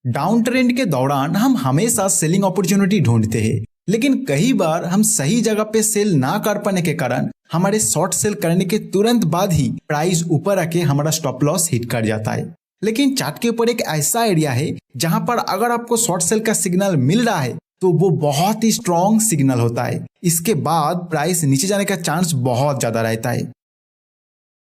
Down trend के दौरान हम हमेशा सेलिंग अपॉर्चुनिटी ढूंढते हैं, लेकिन कई बार हम सही जगह पे सेल ना कर पाने के कारण हमारे शॉर्ट सेल करने के तुरंत बाद ही प्राइस ऊपर आके हमारा स्टॉप लॉस हिट कर जाता है। लेकिन चार्ट के ऊपर एक ऐसा एरिया है जहां पर अगर आपको शॉर्ट सेल का सिग्नल मिल रहा है तो वो बहुत ही स्ट्रॉन्ग सिग्नल होता है। इसके बाद प्राइस नीचे जाने का चांस बहुत ज्यादा रहता है।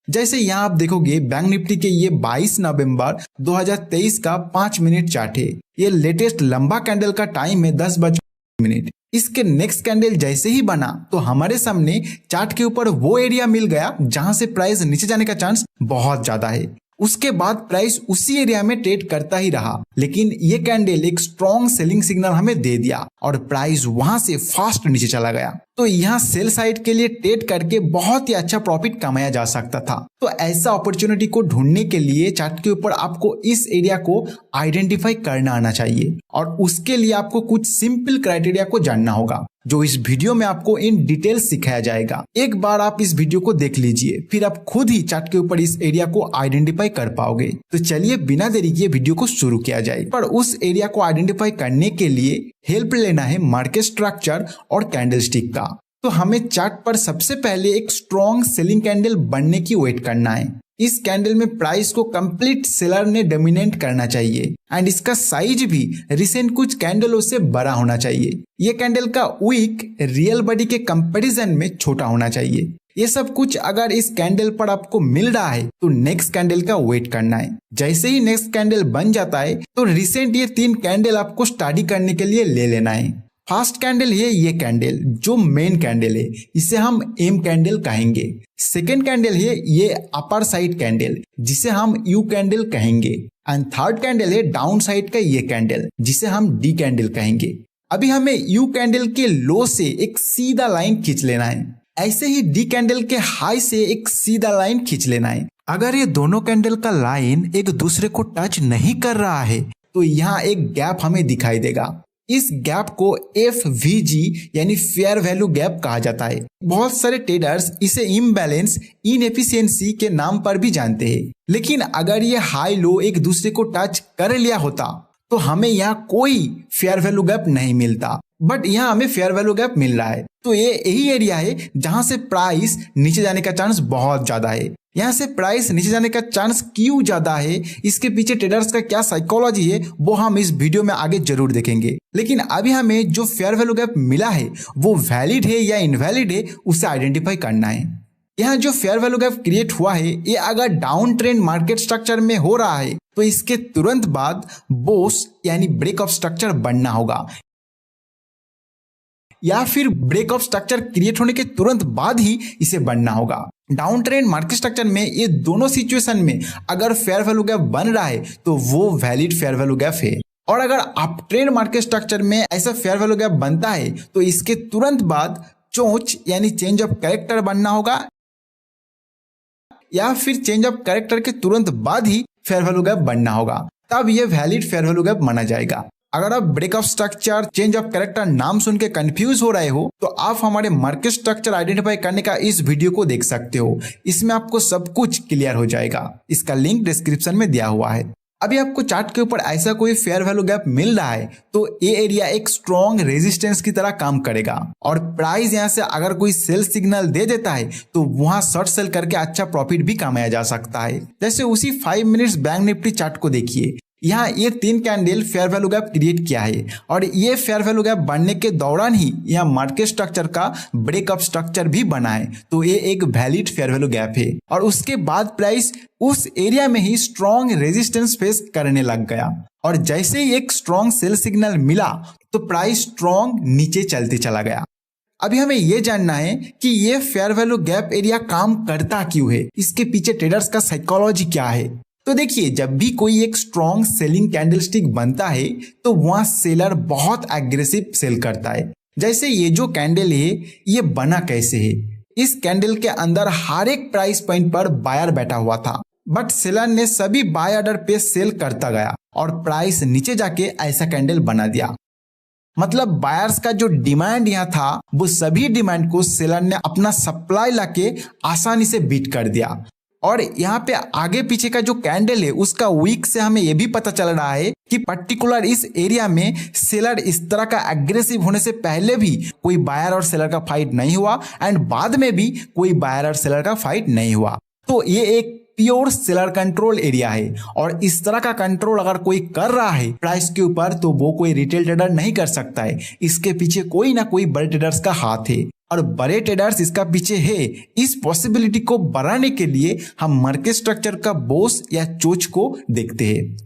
जैसे यहाँ आप देखोगे बैंक निफ्टी के ये 22 नवंबर 2023 का 5 मिनट चार्ट है। ये लेटेस्ट लंबा कैंडल का टाइम है 10:05। इसके नेक्स्ट कैंडल जैसे ही बना तो हमारे सामने चार्ट के ऊपर वो एरिया मिल गया जहां से प्राइस नीचे जाने का चांस बहुत ज्यादा है। उसके बाद प्राइस उसी एरिया में ट्रेड करता ही रहा, लेकिन ये कैंडल एक स्ट्रॉन्ग सेलिंग सिग्नल हमें दे दिया और प्राइस वहां से फास्ट नीचे चला गया। तो यहाँ सेल साइड के लिए ट्रेड करके बहुत ही अच्छा प्रॉफिट कमाया जा सकता था। तो ऐसा अपॉर्चुनिटी को ढूंढने के लिए चार्ट के ऊपर आपको इस एरिया को आइडेंटिफाई करना आना चाहिए और उसके लिए आपको कुछ सिंपल क्राइटेरिया को जानना होगा जो इस वीडियो में आपको इन डिटेल सिखाया जाएगा। एक बार आप इस वीडियो को देख लीजिए, फिर आप खुद ही चार्ट के ऊपर इस एरिया को आइडेंटिफाई कर पाओगे। तो चलिए बिना देरी किए वीडियो को शुरू किया जाए। पर उस एरिया को आइडेंटिफाई करने के लिए हेल्प लेना है मार्केट स्ट्रक्चर और कैंडलस्टिक का। तो हमें चार्ट पर सबसे पहले एक स्ट्रॉन्ग सेलिंग कैंडल बनने की वेट करना है। इस कैंडल में प्राइस को कंप्लीट सेलर ने डोमिनेट करना चाहिए एंड इसका साइज भी रिसेंट कुछ कैंडलों से बड़ा होना चाहिए। ये कैंडल का वीक रियल बॉडी के कंपैरिजन में छोटा होना चाहिए। ये सब कुछ अगर इस कैंडल पर आपको मिल रहा है तो नेक्स्ट कैंडल का वेट करना है। जैसे ही नेक्स्ट कैंडल बन जाता है तो रिसेंट ये 3 कैंडल आपको स्टडी करने के लिए ले लेना है। फर्स्ट कैंडल है ये कैंडल जो मेन कैंडल है, इसे हम एम कैंडल कहेंगे। सेकेंड कैंडल है ये अपर साइड कैंडल जिसे हम यू कैंडल कहेंगे एंड थर्ड कैंडल है डाउन साइड का ये कैंडल जिसे हम डी कैंडल कहेंगे। अभी हमें यू कैंडल के लो से एक सीधा लाइन खींच लेना है, ऐसे ही डी कैंडल के हाई से एक सीधा लाइन खींच लेना है। अगर ये दोनों कैंडल का लाइन एक दूसरे को टच नहीं कर रहा है तो यहाँ एक गैप हमें दिखाई देगा। इस गैप को FVG यानी फेयर वैल्यू गैप कहा जाता है। बहुत सारे ट्रेडर्स इसे इम्बैलेंस इनएफिशिएंसी के नाम पर भी जानते हैं। लेकिन अगर ये हाई लो एक दूसरे को टच कर लिया होता तो हमें यहाँ कोई फेयर वैल्यू गैप नहीं मिलता, बट यहाँ हमें फेयर वैल्यू गैप मिल रहा है। तो ये यही एरिया है जहां से प्राइस नीचे जाने का चांस बहुत ज्यादा है। यहाँ से प्राइस नीचे जाने का चांस क्यों ज्यादा है, इसके पीछे ट्रेडर्स का क्या साइकोलॉजी है, वो हम इस वीडियो में आगे जरूर देखेंगे। लेकिन अभी हमें जो फेयर वैल्यू गैप मिला है वो वैलिड है या इनवैलिड है उसे आइडेंटिफाई करना है। यहाँ जो फेयर वैल्यू गैप क्रिएट हुआ है ये अगर डाउन ट्रेंड मार्केट स्ट्रक्चर में हो रहा है तो इसके तुरंत बाद बोस यानी ब्रेक ऑफ स्ट्रक्चर बनना होगा, या फिर ब्रेक ऑफ स्ट्रक्चर क्रिएट होने के तुरंत बाद ही इसे बनना होगा। डाउन ट्रेंड मार्केट स्ट्रक्चर में ये दोनों सिचुएशन में अगर फेयर वैल्यू गैप बन रहा है तो वो वैलिड फेयर वैल्यू गैप है, और अगर अप ट्रेंड मार्केट स्ट्रक्चर में ऐसा फेयर वैल्यू गैप बनता है तो इसके तुरंत बाद चोंच यानी चेंज ऑफ कैरेक्टर बनना होगा, या फिर चेंज ऑफ कैरेक्टर के तुरंत बाद ही फेयर वैल्यू गैप बनना होगा, तब ये वैलिड फेयर वैल्यू गैप माना जाएगा। अगर आप break of structure change of character नाम सुन के कंफ्यूज हो रहे हो तो आप हमारे मार्केट स्ट्रक्चर आइडेंटिफाई करने का इस वीडियो को देख सकते हो। इसमें आपको सब कुछ क्लियर हो जाएगा। इसका लिंक डिस्क्रिप्शन में दिया हुआ है। अभी आपको चार्ट के ऊपर ऐसा कोई फेयर वैल्यू गैप मिल रहा है तो ये एरिया एक स्ट्रॉन्ग रेजिस्टेंस की तरह काम करेगा और प्राइस यहाँ से अगर कोई सेल सिग्नल दे देता है तो वहां शॉर्ट सेल करके अच्छा प्रॉफिट भी कमाया जा सकता है। जैसे उसी 5 मिनट्स बैंक निफ्टी चार्ट को देखिए, यहाँ ये 3 candle fair value gap create किया है और ये फेयर वैल्यू गैप बनने के दौरान ही यहाँ मार्केट स्ट्रक्चर का ब्रेकअप स्ट्रक्चर भी बना है, तो ये एक वैलिड फेयर वैल्यू गैप है। और उसके बाद प्राइस उस एरिया में ही स्ट्रॉन्ग रेजिस्टेंस फेस करने लग गया और जैसे ही एक स्ट्रॉन्ग सेल सिग्नल मिला तो प्राइस स्ट्रॉन्ग नीचे चलते चला गया। अभी हमें ये जानना है कि ये फेयर वैल्यू गैप एरिया काम करता क्यों है, इसके पीछे ट्रेडर्स का साइकोलॉजी क्या है। तो देखिए, जब भी कोई एक स्ट्रॉन्ग सेलिंग कैंडलस्टिक बनता है तो वहां सेलर बहुत एग्रेसिव सेल करता है। जैसे ये जो कैंडल है ये बना कैसे है, इस कैंडल के अंदर हर एक प्राइस पॉइंट पर बायर बैठा हुआ था, बट सेलर ने सभी बाय ऑर्डर पे सेल करता गया और प्राइस नीचे जाके ऐसा कैंडल बना दिया। मतलब बायर्स का जो डिमांड यहाँ था वो सभी डिमांड को सेलर ने अपना सप्लाई लाके आसानी से बीट कर दिया। और यहाँ पे आगे पीछे का जो कैंडल है उसका वीक से हमें ये भी पता चल रहा है कि पर्टिकुलर इस एरिया में सेलर इस तरह का एग्रेसिव होने से पहले भी कोई बायर और सेलर का फाइट नहीं हुआ एंड बाद में भी कोई बायर और सेलर का फाइट नहीं हुआ। तो ये एक प्योर सेलर कंट्रोल एरिया है और इस तरह का कंट्रोल अगर कोई कर रहा है प्राइस के ऊपर तो वो कोई रिटेल ट्रेडर नहीं कर सकता है। इसके पीछे कोई ना कोई बड़े ट्रेडर्स का हाथ है और बड़े ट्रेडर्स इसका पीछे है। इस पॉसिबिलिटी को बढ़ाने के लिए हम मार्केट स्ट्रक्चर का बॉस या चोच को देखते हैं।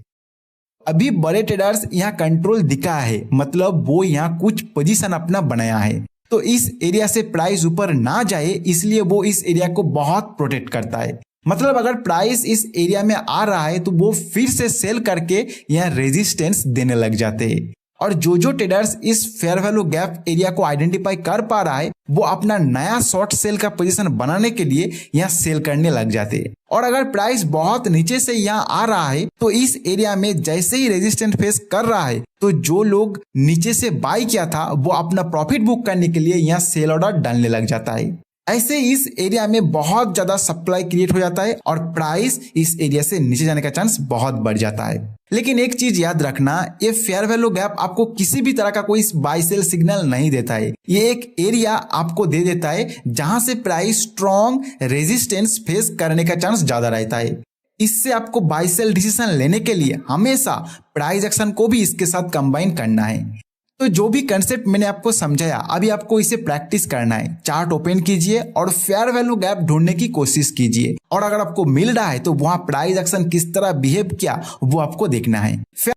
अभी बड़े ट्रेडर्स यहाँ कंट्रोल दिखा है, मतलब वो यहाँ कुछ पोजीशन अपना बनाया है, तो इस एरिया से प्राइस ऊपर ना जाए इसलिए वो इस एरिया को बहुत प्रोटेक्ट करता है। मतलब अगर प्राइस इस एरिया में आ रहा है तो वो फिर से सेल करके यहाँ रेजिस्टेंस देने लग जाते हैं और जो ट्रेडर्स इस फेयर वैल्यू गैप एरिया को आइडेंटिफाई कर पा रहा है वो अपना नया शॉर्ट सेल का पोजीशन बनाने के लिए यहाँ सेल करने लग जाते हैं। और अगर प्राइस बहुत नीचे से यहाँ आ रहा है तो इस एरिया में जैसे ही रेजिस्टेंस फेस कर रहा है तो जो लोग नीचे से बाई किया था वो अपना प्रॉफिट बुक करने के लिए यहाँ सेल ऑर्डर डालने लग जाता है। ऐसे इस एरिया में बहुत ज्यादा सप्लाई क्रिएट हो जाता है और प्राइस इस एरिया से नीचे जाने का चांस बहुत बढ़ जाता है। लेकिन एक चीज याद रखना, ये फेयर वैल्यू गैप आपको किसी भी तरह का कोई बाय सेल सिग्नल नहीं देता है। ये एक एरिया आपको दे देता है जहां से प्राइस स्ट्रॉन्ग रेजिस्टेंस फेस करने का चांस ज्यादा रहता है। इससे आपको बाय सेल डिसीजन लेने के लिए हमेशा प्राइस एक्शन को भी इसके साथ कंबाइन करना है। तो जो भी कंसेप्ट मैंने आपको समझाया अभी आपको इसे प्रैक्टिस करना है। चार्ट ओपन कीजिए और फेयर वैल्यू गैप ढूंढने की कोशिश कीजिए और अगर आपको मिल रहा है तो वहां प्राइस एक्शन किस तरह बिहेव किया वो आपको देखना है।